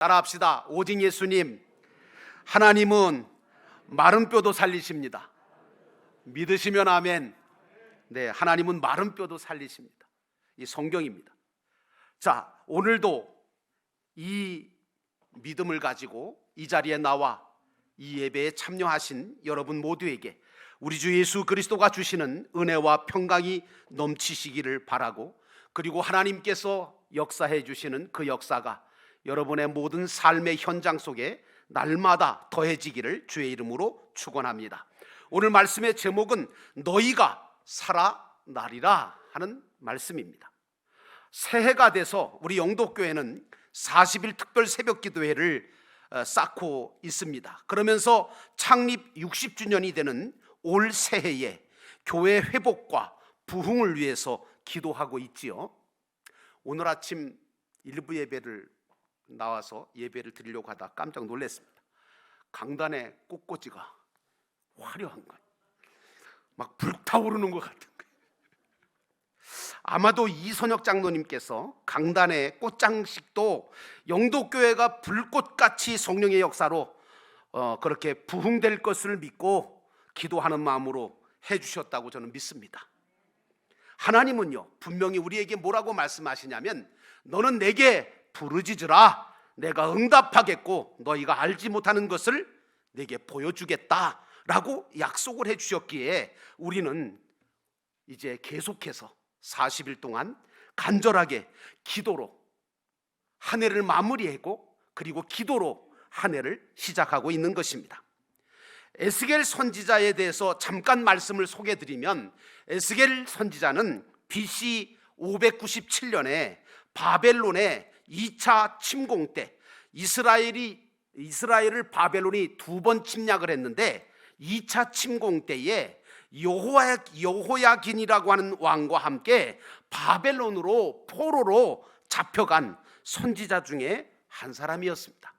따라합시다. 오직 예수님. 하나님은 마른 뼈도 살리십니다. 믿으시면 아멘. 네, 하나님은 마른 뼈도 살리십니다. 이 성경입니다. 자, 오늘도 이 믿음을 가지고 이 자리에 나와 이 예배에 참여하신 여러분 모두에게 우리 주 예수 그리스도가 주시는 은혜와 평강이 넘치시기를 바라고, 그리고 하나님께서 역사해 주시는 그 역사가 여러분의 모든 삶의 현장 속에 날마다 더해지기를 주의 이름으로 축원합니다. 오늘 말씀의 제목은 너희가 살아나리라 하는 말씀입니다. 새해가 돼서 우리 영도교회는 40일 특별 새벽 기도회를 쌓고 있습니다. 그러면서 창립 60주년이 되는 올 새해에 교회 회복과 부흥을 위해서 기도하고 있지요. 오늘 아침 일부 예배를 나와서 예배를 드리려고 하다 깜짝 놀랐습니다. 강단에 꽃꽂이가 화려한 거예요. 막 불타오르는 것 같은 거예요. 아마도 이선혁 장로님께서 강단의 꽃장식도 영도교회가 불꽃같이 성령의 역사로 그렇게 부흥될 것을 믿고 기도하는 마음으로 해주셨다고 저는 믿습니다. 하나님은요, 분명히 우리에게 뭐라고 말씀하시냐면, 너는 내게 부르짖으라, 내가 응답하겠고 너희가 알지 못하는 것을 내게 보여주겠다 라고 약속을 해주셨기에 우리는 이제 계속해서 40일 동안 간절하게 기도로 한 해를 마무리하고, 그리고 기도로 한 해를 시작하고 있는 것입니다. 에스겔 선지자에 대해서 잠깐 말씀을 소개해드리면, 에스겔 선지자는 BC 597년에 바벨론의 2차 침공 때 이스라엘을 바벨론이 2번 침략을 했는데, 2차 침공 때에 여호야긴이라고 하는 왕과 함께 바벨론으로 포로로 잡혀간 선지자 중에 한 사람이었습니다.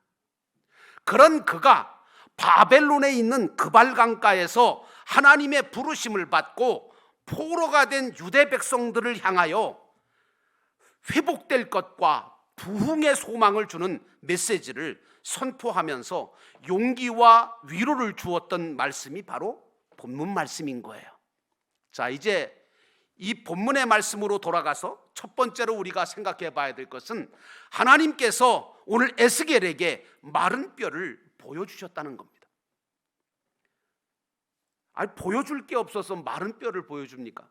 그런 그가 바벨론에 있는 그발강가에서 하나님의 부르심을 받고 포로가 된 유대 백성들을 향하여 회복될 것과 부흥의 소망을 주는 메시지를 선포하면서 용기와 위로를 주었던 말씀이 바로 본문 말씀인 거예요. 자, 이제 이 본문의 말씀으로 돌아가서 첫 번째로 우리가 생각해 봐야 될 것은, 하나님께서 오늘 에스겔에게 마른 뼈를 보여주셨다는 겁니다. 아니, 보여줄 게 없어서 마른 뼈를 보여줍니까?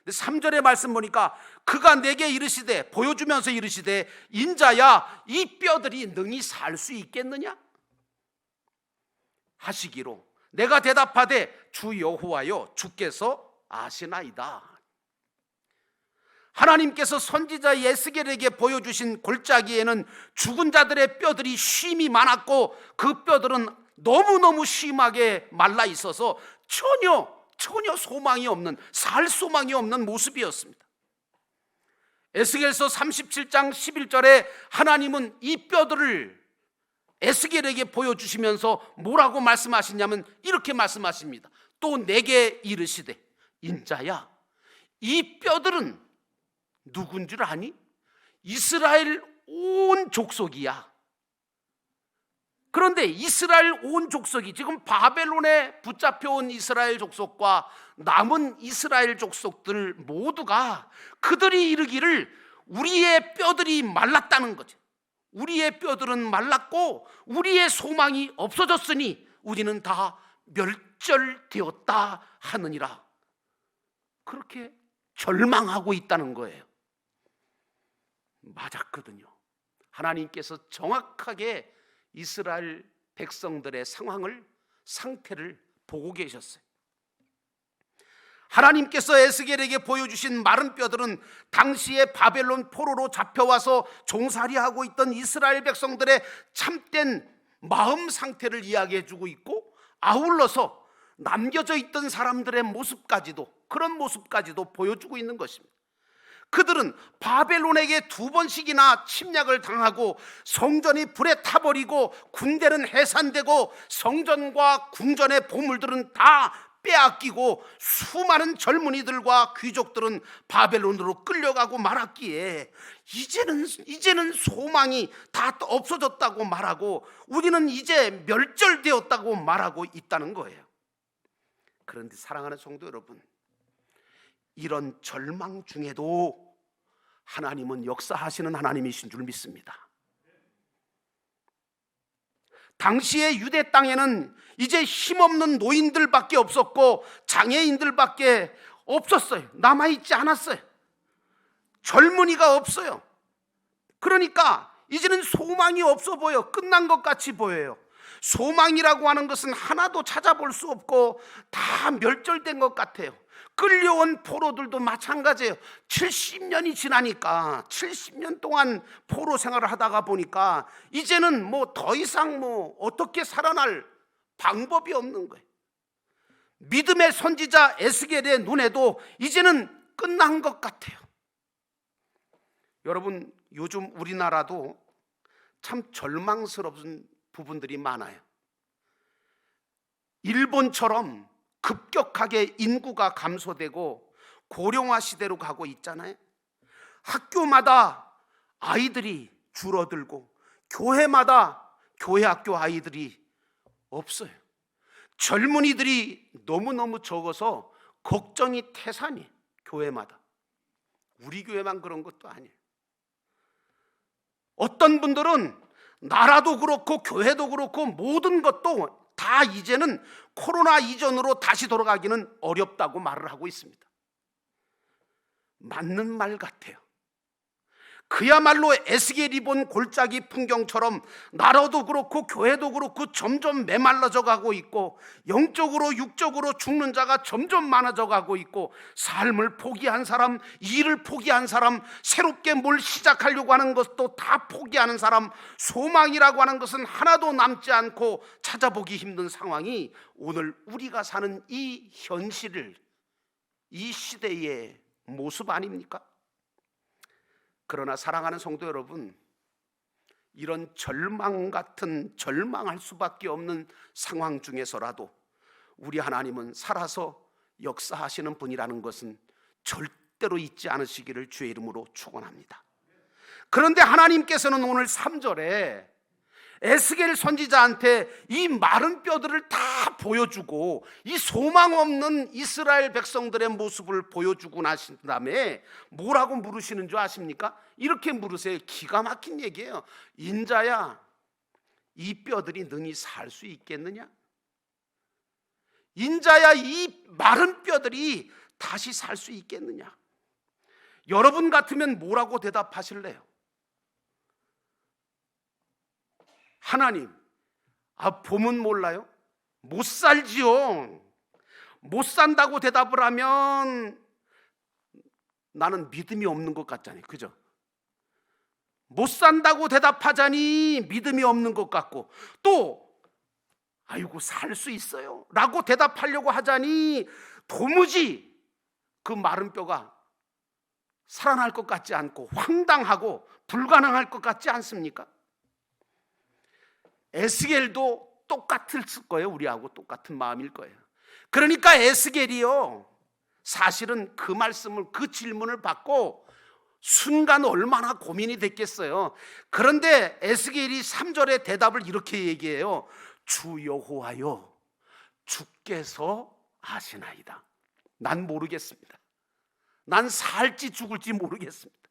3절의 말씀 보니까 그가 내게 이르시되, 보여주면서 이르시되, 인자야 이 뼈들이 능히 살 수 있겠느냐 하시기로 내가 대답하되 주 여호와여 주께서 아시나이다. 하나님께서 선지자 에스겔에게 보여주신 골짜기에는 죽은 자들의 뼈들이 쉼이 많았고, 그 뼈들은 너무너무 심하게 말라 있어서 전혀 소망이 없는, 살 소망이 없는 모습이었습니다. 에스겔서 37장 11절에 하나님은 이 뼈들을 에스겔에게 보여주시면서 뭐라고 말씀하시냐면 이렇게 말씀하십니다. 또 내게 이르시되, 인자야 이 뼈들은 누군 줄 아니? 이스라엘 온 족속이야. 그런데 이스라엘 온 족속이 지금 바벨론에 붙잡혀온 이스라엘 족속과 남은 이스라엘 족속들 모두가 그들이 이르기를 우리의 뼈들이 말랐다는 거죠. 우리의 뼈들은 말랐고 우리의 소망이 없어졌으니 우리는 다 멸절되었다 하느니라. 그렇게 절망하고 있다는 거예요. 맞았거든요. 하나님께서 정확하게 이스라엘 백성들의 상태를 보고 계셨어요. 하나님께서 에스겔에게 보여주신 마른 뼈들은 당시에 바벨론 포로로 잡혀와서 종살이하고 있던 이스라엘 백성들의 참된 마음 상태를 이야기해주고 있고, 아울러서 남겨져 있던 사람들의 모습까지도, 그런 모습까지도 보여주고 있는 것입니다. 그들은 바벨론에게 2번씩이나 침략을 당하고 성전이 불에 타버리고 군대는 해산되고 성전과 궁전의 보물들은 다 빼앗기고 수많은 젊은이들과 귀족들은 바벨론으로 끌려가고 말았기에 이제는 소망이 다 없어졌다고 말하고 우리는 이제 멸절되었다고 말하고 있다는 거예요. 그런데 사랑하는 성도 여러분, 이런 절망 중에도 하나님은 역사하시는 하나님이신 줄 믿습니다. 당시의 유대 땅에는 이제 힘없는 노인들밖에 없었고 장애인들밖에 없었어요. 남아있지 않았어요. 젊은이가 없어요. 그러니까 이제는 소망이 없어 보여. 끝난 것 같이 보여요. 소망이라고 하는 것은 하나도 찾아볼 수 없고 다 멸절된 것 같아요. 끌려온 포로들도 마찬가지예요. 70년이 지나니까 70년 동안 포로 생활을 하다가 보니까 이제는 뭐 더 이상 어떻게 살아날 방법이 없는 거예요. 믿음의 선지자 에스겔의 눈에도 이제는 끝난 것 같아요. 여러분, 요즘 우리나라도 참 절망스러운 부분들이 많아요. 일본처럼 급격하게 인구가 감소되고 고령화 시대로 가고 있잖아요. 학교마다 아이들이 줄어들고 교회마다 교회 학교 아이들이 없어요. 젊은이들이 너무너무 적어서 걱정이 태산이에요. 교회마다. 우리 교회만 그런 것도 아니에요. 어떤 분들은 나라도 그렇고 교회도 그렇고 모든 것도 다 이제는 코로나 이전으로 다시 돌아가기는 어렵다고 말을 하고 있습니다. 맞는 말 같아요. 그야말로 에스겔이 본 골짜기 풍경처럼 나라도 그렇고 교회도 그렇고 점점 메말라져 가고 있고 영적으로 육적으로 죽는 자가 점점 많아져 가고 있고 삶을 포기한 사람, 일을 포기한 사람, 새롭게 뭘 시작하려고 하는 것도 다 포기하는 사람, 소망이라고 하는 것은 하나도 남지 않고 찾아보기 힘든 상황이 오늘 우리가 사는 이 현실을, 이 시대의 모습 아닙니까? 그러나 사랑하는 성도 여러분, 이런 절망 같은 절망할 수밖에 없는 상황 중에서라도 우리 하나님은 살아서 역사하시는 분이라는 것은 절대로 잊지 않으시기를 주의 이름으로 축원합니다. 그런데 하나님께서는 오늘 3절에 에스겔 선지자한테 이 마른 뼈들을 다 보여주고 이 소망 없는 이스라엘 백성들의 모습을 보여주고 나신 다음에 뭐라고 물으시는 줄 아십니까? 이렇게 물으세요. 기가 막힌 얘기예요. 인자야, 이 뼈들이 능히 살 수 있겠느냐? 인자야, 이 마른 뼈들이 다시 살 수 있겠느냐? 여러분 같으면 뭐라고 대답하실래요? 하나님, 봄은 몰라요? 못 살지요. 못 산다고 대답을 하면 나는 믿음이 없는 것 같잖아요. 그죠? 못 산다고 대답하자니 믿음이 없는 것 같고, 또 아이고 살 수 있어요 라고 대답하려고 하자니 도무지 그 마른 뼈가 살아날 것 같지 않고 황당하고 불가능할 것 같지 않습니까? 에스겔도 똑같을 거예요. 우리하고 똑같은 마음일 거예요. 그러니까 에스겔이요, 사실은 그 말씀을, 그 질문을 받고 순간 얼마나 고민이 됐겠어요. 그런데 에스겔이 3절의 대답을 이렇게 얘기해요. 주 여호와여, 주께서 아시나이다. 난 모르겠습니다. 난 살지 죽을지 모르겠습니다.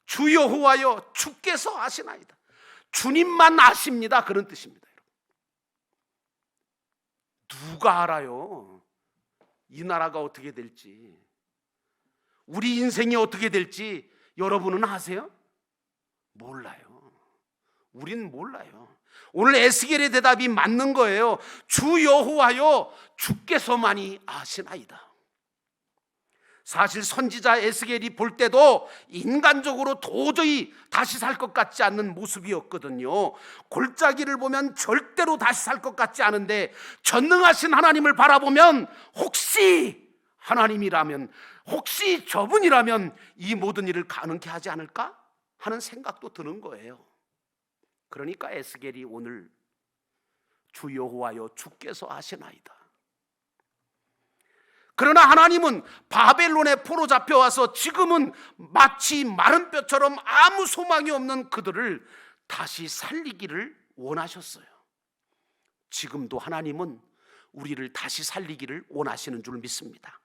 주 여호와여, 주께서 아시나이다. 주님만 아십니다. 그런 뜻입니다. 누가 알아요? 이 나라가 어떻게 될지, 우리 인생이 어떻게 될지 여러분은 아세요? 몰라요. 우린 몰라요. 오늘 에스겔의 대답이 맞는 거예요. 주 여호와여, 주께서만이 아시나이다. 사실 선지자 에스겔이 볼 때도 인간적으로 도저히 다시 살 것 같지 않는 모습이었거든요. 골짜기를 보면 절대로 다시 살 것 같지 않은데 전능하신 하나님을 바라보면 혹시 하나님이라면, 혹시 저분이라면 이 모든 일을 가능케 하지 않을까 하는 생각도 드는 거예요. 그러니까 에스겔이 오늘 주 여호와여, 주께서 아시나이다. 그러나 하나님은 바벨론에 포로 잡혀와서 지금은 마치 마른 뼈처럼 아무 소망이 없는 그들을 다시 살리기를 원하셨어요. 지금도 하나님은 우리를 다시 살리기를 원하시는 줄 믿습니다.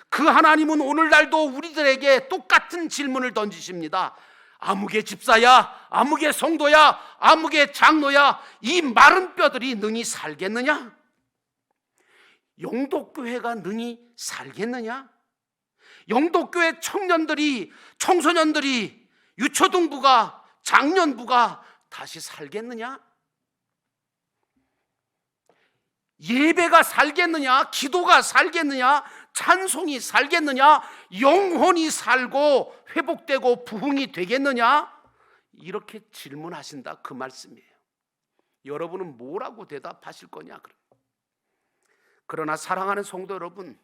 그 하나님은 오늘날도 우리들에게 똑같은 질문을 던지십니다. 아무개 집사야, 아무개 성도야, 아무개 장로야, 이 마른 뼈들이 능히 살겠느냐? 영도교회가 능히 살겠느냐? 영도교회 청년들이, 청소년들이, 유초등부가, 장년부가 다시 살겠느냐? 예배가 살겠느냐? 기도가 살겠느냐? 찬송이 살겠느냐? 영혼이 살고 회복되고 부흥이 되겠느냐? 이렇게 질문하신다, 그 말씀이에요. 여러분은 뭐라고 대답하실 거냐? 그러나 사랑하는 성도 여러분,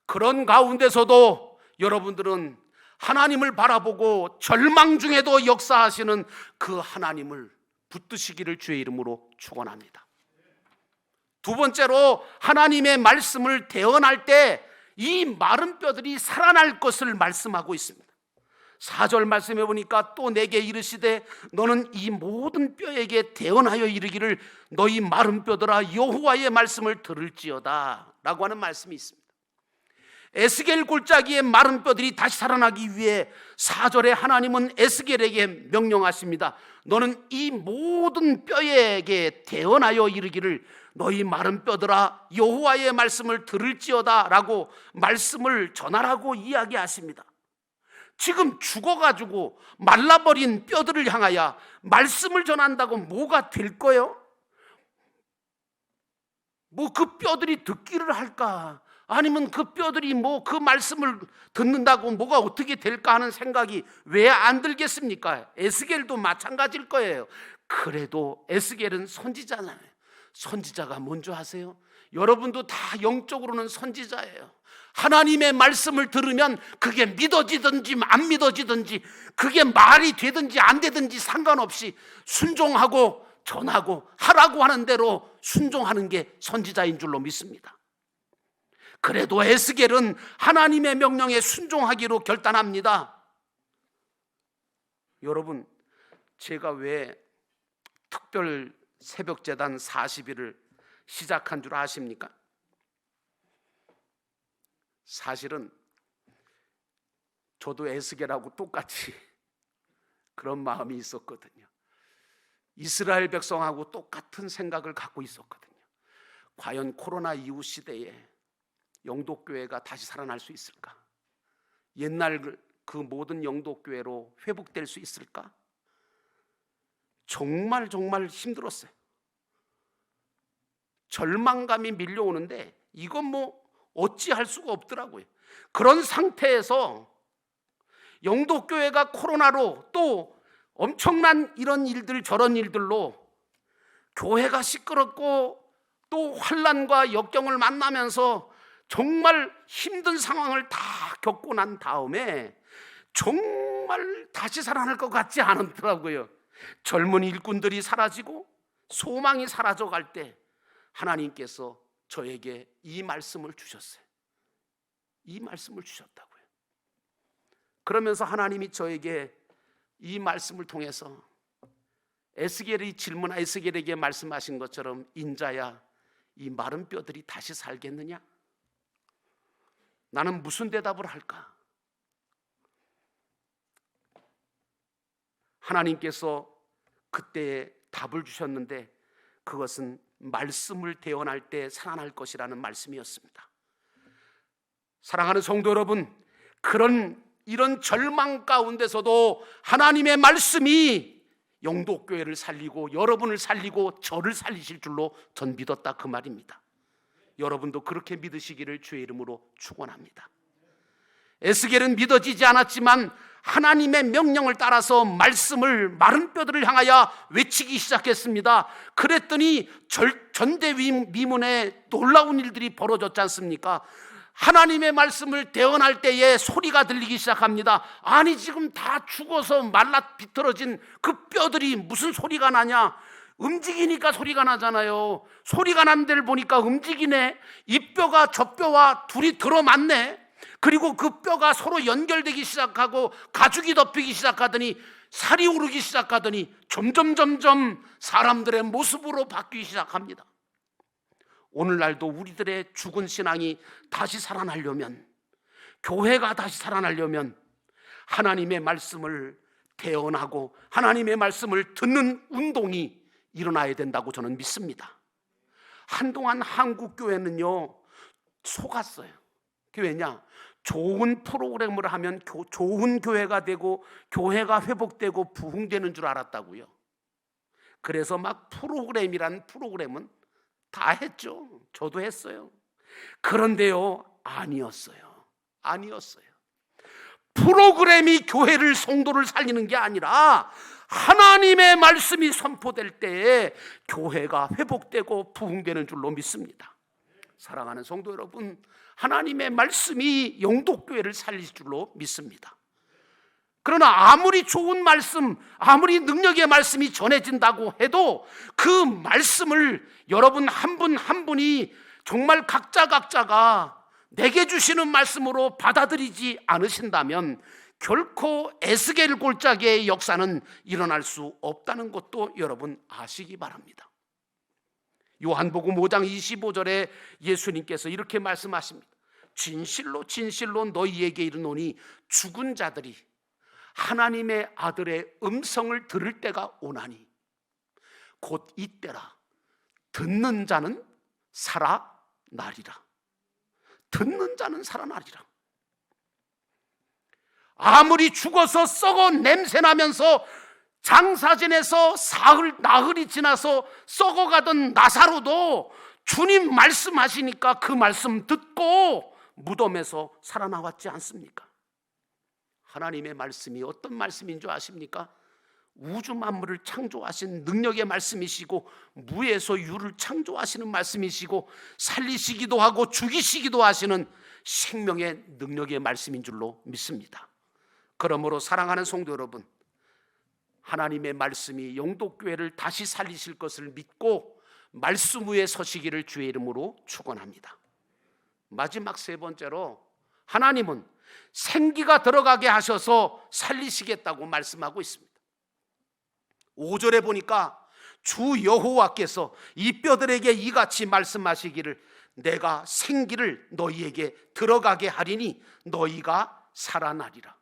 그런 가운데서도 여러분들은 하나님을 바라보고 절망 중에도 역사하시는 그 하나님을 붙드시기를 주의 이름으로 축원합니다. 두 번째로, 하나님의 말씀을 대언할 때 이 마른 뼈들이 살아날 것을 말씀하고 있습니다. 4절 말씀해 보니까 또 내게 이르시되 너는 이 모든 뼈에게 대언하여 이르기를 너희 마른 뼈들아 여호와의 말씀을 들을지어다 라고 하는 말씀이 있습니다. 에스겔 골짜기의 마른 뼈들이 다시 살아나기 위해 4절에 하나님은 에스겔에게 명령하십니다. 너는 이 모든 뼈에게 대언하여 이르기를 너희 마른 뼈들아 여호와의 말씀을 들을지어다 라고 말씀을 전하라고 이야기하십니다. 지금 죽어가지고 말라버린 뼈들을 향하여 말씀을 전한다고 뭐가 될 거예요? 뭐 그 뼈들이 듣기를 할까? 아니면 그 뼈들이 뭐 그 말씀을 듣는다고 뭐가 어떻게 될까 하는 생각이 왜 안 들겠습니까? 에스겔도 마찬가지일 거예요. 그래도 에스겔은 선지자잖아요. 선지자가 뭔지 아세요? 여러분도 다 영적으로는 선지자예요. 하나님의 말씀을 들으면 그게 믿어지든지 안 믿어지든지, 그게 말이 되든지 안 되든지 상관없이 순종하고 전하고 하라고 하는 대로 순종하는 게 선지자인 줄로 믿습니다. 그래도 에스겔은 하나님의 명령에 순종하기로 결단합니다. 여러분, 제가 왜 특별 새벽재단 40일을 시작한 줄 아십니까? 사실은 저도 에스겔하고 똑같이 그런 마음이 있었거든요. 이스라엘 백성하고 똑같은 생각을 갖고 있었거든요. 과연 코로나 이후 시대에 영도교회가 다시 살아날 수 있을까? 옛날 그 모든 영도교회로 회복될 수 있을까? 정말 힘들었어요. 절망감이 밀려오는데 이건 뭐 어찌할 수가 없더라고요. 그런 상태에서 영도교회가 코로나로 또 엄청난 이런 일들 저런 일들로 교회가 시끄럽고 또 환난과 역경을 만나면서 정말 힘든 상황을 다 겪고 난 다음에 정말 다시 살아날 것 같지 않더라고요. 젊은 일꾼들이 사라지고 소망이 사라져갈 때 하나님께서 저에게 이 말씀을 주셨어요. 이 말씀을 주셨다고요. 그러면서 하나님이 저에게 이 말씀을 통해서 에스겔에게 말씀하신 것처럼 인자야, 이 마른 뼈들이 다시 살겠느냐? 나는 무슨 대답을 할까? 하나님께서 그때 답을 주셨는데 그것은 말씀을 대언할 때 살아날 것이라는 말씀이었습니다. 사랑하는 성도 여러분, 이런 절망 가운데서도 하나님의 말씀이 영도교회를 살리고 여러분을 살리고 저를 살리실 줄로 전 믿었다, 그 말입니다. 여러분도 그렇게 믿으시기를 주의 이름으로 축원합니다. 에스겔은 믿어지지 않았지만 하나님의 명령을 따라서 말씀을 마른 뼈들을 향하여 외치기 시작했습니다. 그랬더니 전대미문에 놀라운 일들이 벌어졌지 않습니까? 하나님의 말씀을 대언할 때에 소리가 들리기 시작합니다. 아니, 지금 다 죽어서 말라 비틀어진 그 뼈들이 무슨 소리가 나냐? 움직이니까 소리가 나잖아요. 소리가 난 데를 보니까 움직이네. 이 뼈가 저 뼈와 둘이 들어맞네. 그리고 그 뼈가 서로 연결되기 시작하고 가죽이 덮이기 시작하더니 살이 오르기 시작하더니 점점 사람들의 모습으로 바뀌기 시작합니다. 오늘날도 우리들의 죽은 신앙이 다시 살아나려면, 교회가 다시 살아나려면 하나님의 말씀을 대언하고 하나님의 말씀을 듣는 운동이 일어나야 된다고 저는 믿습니다. 한동안 한국 교회는요 속았어요. 왜냐? 좋은 프로그램을 하면 좋은 교회가 되고 교회가 회복되고 부흥되는 줄 알았다고요. 그래서 막 프로그램이란 프로그램은 다 했죠. 저도 했어요. 그런데요, 아니었어요. 프로그램이 교회를, 성도를 살리는 게 아니라 하나님의 말씀이 선포될 때에 교회가 회복되고 부흥되는 줄로 믿습니다. 사랑하는 성도 여러분, 하나님의 말씀이 영독교회를 살릴 줄로 믿습니다. 그러나 아무리 좋은 말씀, 아무리 능력의 말씀이 전해진다고 해도 그 말씀을 여러분 한 분 한 분이 정말 각자가 내게 주시는 말씀으로 받아들이지 않으신다면 결코 에스겔 골짜기의 역사는 일어날 수 없다는 것도 여러분 아시기 바랍니다. 요한복음 5장 25절에 예수님께서 이렇게 말씀하십니다. 진실로 너희에게 이르노니 죽은 자들이 하나님의 아들의 음성을 들을 때가 오나니 곧 이때라. 듣는 자는 살아나리라. 아무리 죽어서 썩어 냄새나면서 장사진에서 나흘이 지나서 썩어가던 나사로도 주님 말씀하시니까 그 말씀 듣고 무덤에서 살아나왔지 않습니까? 하나님의 말씀이 어떤 말씀인 줄 아십니까? 우주 만물을 창조하신 능력의 말씀이시고 무에서 유를 창조하시는 말씀이시고 살리시기도 하고 죽이시기도 하시는 생명의 능력의 말씀인 줄로 믿습니다. 그러므로 사랑하는 성도 여러분, 하나님의 말씀이 영독교회를 다시 살리실 것을 믿고 말씀 위에 서시기를 주의 이름으로 축원합니다. 마지막 세 번째로, 하나님은 생기가 들어가게 하셔서 살리시겠다고 말씀하고 있습니다. 5절에 보니까 주 여호와께서 이 뼈들에게 이같이 말씀하시기를 내가 생기를 너희에게 들어가게 하리니 너희가 살아나리라.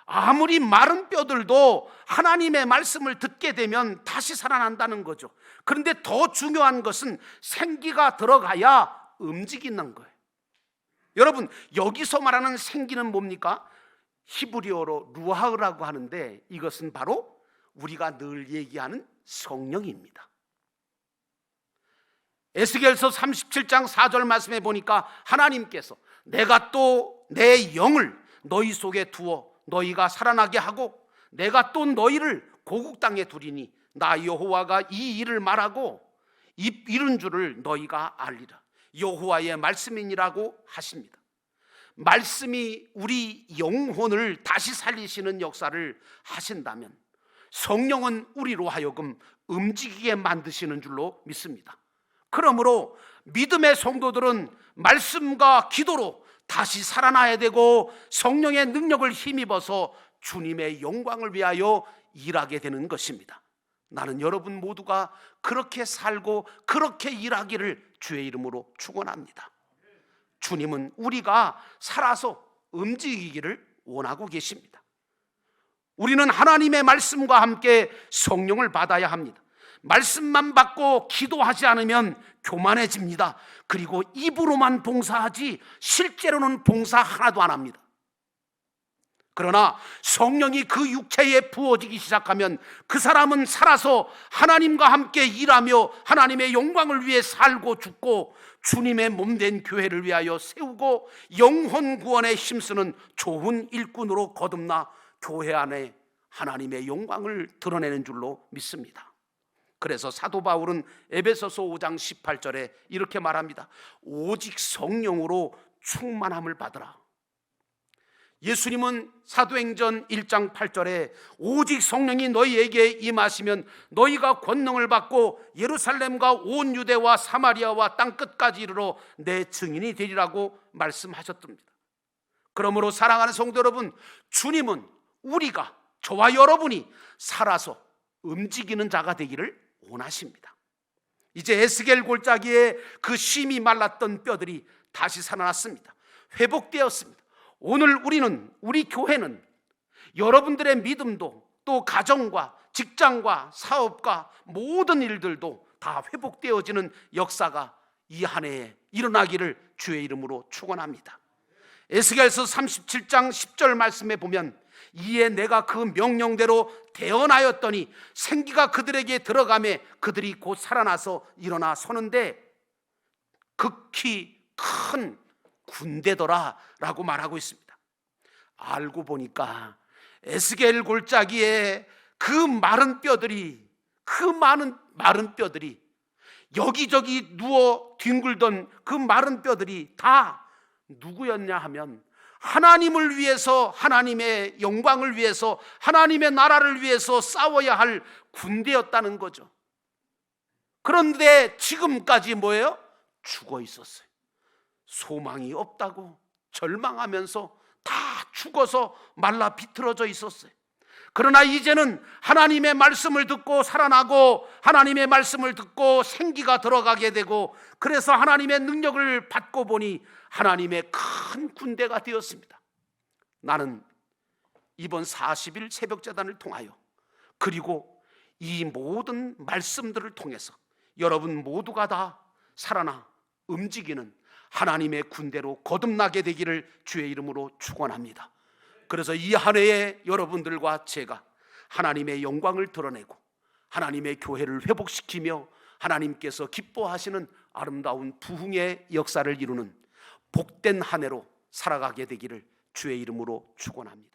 아무리 마른 뼈들도 하나님의 말씀을 듣게 되면 다시 살아난다는 거죠. 그런데 더 중요한 것은 생기가 들어가야 움직이는 거예요. 여러분, 여기서 말하는 생기는 뭡니까? 히브리어로 루하흐라고 하는데 이것은 바로 우리가 늘 얘기하는 성령입니다. 에스겔서 37장 4절 말씀에 보니까 하나님께서 내가 또 내 영을 너희 속에 두어 너희가 살아나게 하고 내가 또 너희를 고국 땅에 두리니 나 여호와가 이 일을 말하고 이룬 줄을 너희가 알리라. 여호와의 말씀이니라고 하십니다. 말씀이 우리 영혼을 다시 살리시는 역사를 하신다면 성령은 우리로 하여금 움직이게 만드시는 줄로 믿습니다. 그러므로 믿음의 성도들은 말씀과 기도로 다시 살아나야 되고 성령의 능력을 힘입어서 주님의 영광을 위하여 일하게 되는 것입니다. 나는 여러분 모두가 그렇게 살고 그렇게 일하기를 주의 이름으로 축원합니다. 주님은 우리가 살아서 움직이기를 원하고 계십니다. 우리는 하나님의 말씀과 함께 성령을 받아야 합니다. 말씀만 받고 기도하지 않으면 교만해집니다. 그리고 입으로만 봉사하지 실제로는 봉사 하나도 안 합니다. 그러나 성령이 그 육체에 부어지기 시작하면 그 사람은 살아서 하나님과 함께 일하며 하나님의 영광을 위해 살고 죽고 주님의 몸된 교회를 위하여 세우고 영혼 구원에 힘쓰는 좋은 일꾼으로 거듭나 교회 안에 하나님의 영광을 드러내는 줄로 믿습니다. 그래서 사도 바울은 에베소서 5장 18절에 이렇게 말합니다. 오직 성령으로 충만함을 받으라. 예수님은 사도행전 1장 8절에 오직 성령이 너희에게 임하시면 너희가 권능을 받고 예루살렘과 온 유대와 사마리아와 땅끝까지 이르러 내 증인이 되리라고 말씀하셨답니다. 그러므로 사랑하는 성도 여러분, 주님은 우리가, 저와 여러분이 살아서 움직이는 자가 되기를 원하십니다. 이제 에스겔 골짜기에 그 심히 말랐던 뼈들이 다시 살아났습니다. 회복되었습니다. 오늘 우리 교회는 여러분들의 믿음도, 또 가정과 직장과 사업과 모든 일들도 다 회복되어지는 역사가 이 한 해에 일어나기를 주의 이름으로 축원합니다. 에스겔서 37장 10절 말씀에 보면 이에 내가 그 명령대로 대언하였더니 생기가 그들에게 들어가매 그들이 곧 살아나서 일어나 서는데 극히 큰 군대더라 라고 말하고 있습니다. 알고 보니까 에스겔 골짜기에 그 마른 뼈들이, 그 많은 마른 뼈들이, 여기저기 누워 뒹굴던 그 마른 뼈들이 다 누구였냐 하면 하나님을 위해서, 하나님의 영광을 위해서, 하나님의 나라를 위해서 싸워야 할 군대였다는 거죠. 그런데 지금까지 뭐예요? 죽어 있었어요. 소망이 없다고 절망하면서 다 죽어서 말라 비틀어져 있었어요. 그러나 이제는 하나님의 말씀을 듣고 살아나고, 하나님의 말씀을 듣고 생기가 들어가게 되고, 그래서 하나님의 능력을 받고 보니 하나님의 큰 군대가 되었습니다. 나는 이번 40일 새벽제단을 통하여, 그리고 이 모든 말씀들을 통해서 여러분 모두가 다 살아나 움직이는 하나님의 군대로 거듭나게 되기를 주의 이름으로 축원합니다. 그래서 이 한 해에 여러분들과 제가 하나님의 영광을 드러내고 하나님의 교회를 회복시키며 하나님께서 기뻐하시는 아름다운 부흥의 역사를 이루는 복된 한 해로 살아가게 되기를 주의 이름으로 축원합니다.